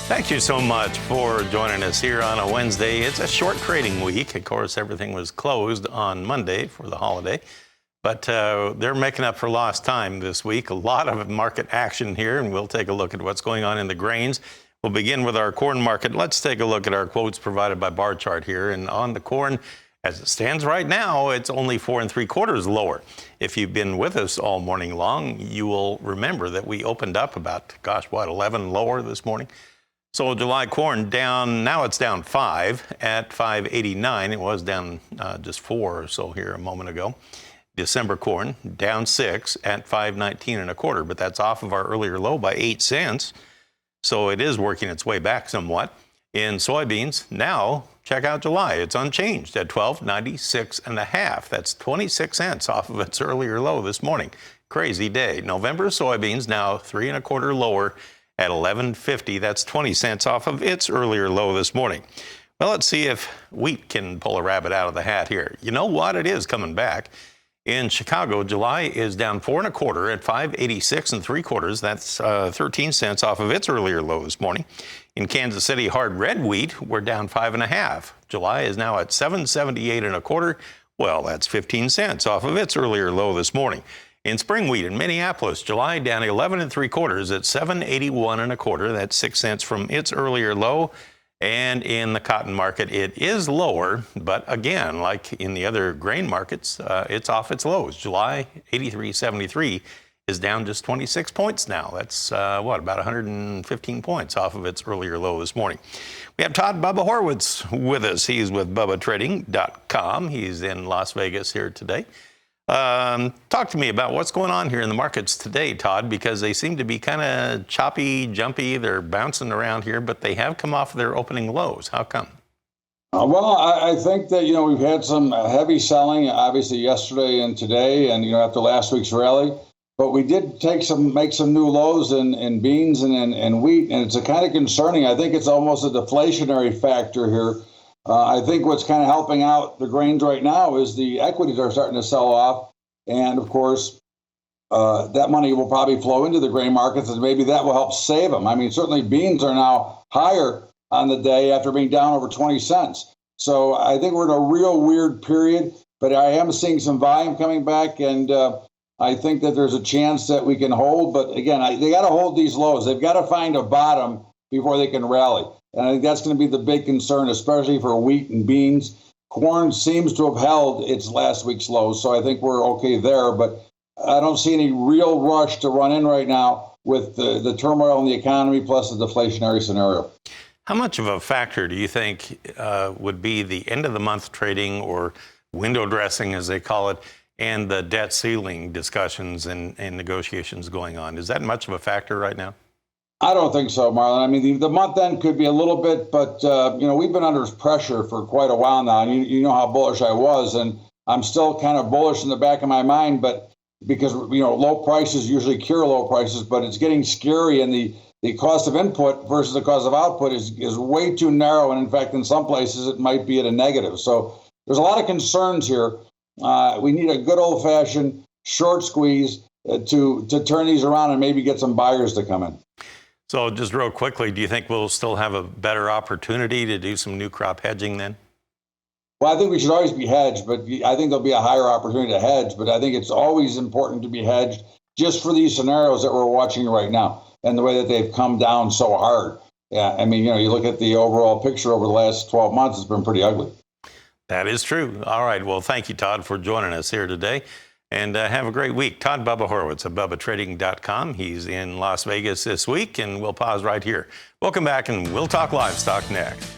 Thank you so much for joining us here on a Wednesday. It's a short trading week. Of course, everything was closed on Monday for the holiday, but they're making up for lost time this week. A lot of market action here, and we'll take a look at what's going on in the grains. We'll begin with our corn market. Let's take a look at our quotes provided by bar chart here. And on the corn, as it stands right now, it's only 4 3/4 lower. If you've been with us all morning long, you will remember that we opened up about, 11 lower this morning. So July corn down, now it's down 5 at 5.89. It was down just 4 or so here a moment ago. December corn down 6 at 5.19 1/4, but that's off of our earlier low by 8 cents. So it is working its way back somewhat. In soybeans, now check out July. It's unchanged at 12.96 1/2. That's 26 cents off of its earlier low this morning. Crazy day. November soybeans now 3 1/4 lower at 11.50. That's 20 cents off of its earlier low this morning. Well, let's see if wheat can pull a rabbit out of the hat here. You know what? It is coming back. In Chicago, July is down 4 1/4 at 5.86 3/4. That's 13 cents off of its earlier low this morning. In Kansas City, hard red wheat, we're down 5 1/2. July is now at 7.78 1/4. Well, that's 15 cents off of its earlier low this morning. In spring wheat in Minneapolis, July down 11 3/4 at 7.81 1/4. That's 6 cents from its earlier low. And in the cotton market, it is lower, but again, like in the other grain markets, it's off its lows. July 83.73 is down just 26 points now. That's about 115 points off of its earlier low this morning. We have Todd Bubba Horwitz with us. He's with BubbaTrading.com. He's in Las Vegas here today. Talk to me about what's going on here in the markets today, Todd, because they seem to be kind of choppy, jumpy. They're bouncing around here, but they have come off their opening lows. How come? Well, I think that, we've had some heavy selling, obviously, yesterday and today, and, after last week's rally. But we did make some new lows in beans and wheat, and it's a kind of concerning. I think it's almost a deflationary factor here. I think what's kind of helping out the grains right now is the equities are starting to sell off. And of course, that money will probably flow into the grain markets, and maybe that will help save them. I mean, certainly beans are now higher on the day after being down over 20 cents. So I think we're in a real weird period, but I am seeing some volume coming back, and I think that there's a chance that we can hold. But again, they got to hold these lows. They've got to find a bottom before they can rally. And I think that's going to be the big concern, especially for wheat and beans. Corn seems to have held its last week's lows, so I think we're okay there. But I don't see any real rush to run in right now with the turmoil in the economy plus the deflationary scenario. How much of a factor do you think would be the end of the month trading, or window dressing, as they call it, and the debt ceiling discussions and negotiations going on? Is that much of a factor right now? I don't think so, Marlon. I mean, the month end could be a little bit, but, we've been under pressure for quite a while now. And you know how bullish I was, and I'm still kind of bullish in the back of my mind, but because, low prices usually cure low prices, but it's getting scary, and the cost of input versus the cost of output is way too narrow. And in fact, in some places, it might be at a negative. So there's a lot of concerns here. We need a good old fashioned short squeeze to turn these around and maybe get some buyers to come in. So just real quickly, do you think we'll still have a better opportunity to do some new crop hedging then? Well, I think we should always be hedged, but I think there'll be a higher opportunity to hedge. But I think it's always important to be hedged just for these scenarios that we're watching right now and the way that they've come down so hard. Yeah, I mean, you look at the overall picture over the last 12 months, it's been pretty ugly. That is true. All right. Well, thank you, Todd, for joining us here today. And have a great week. Todd Bubba Horwitz of BubbaTrading.com. He's in Las Vegas this week, and we'll pause right here. Welcome back, and we'll talk livestock next.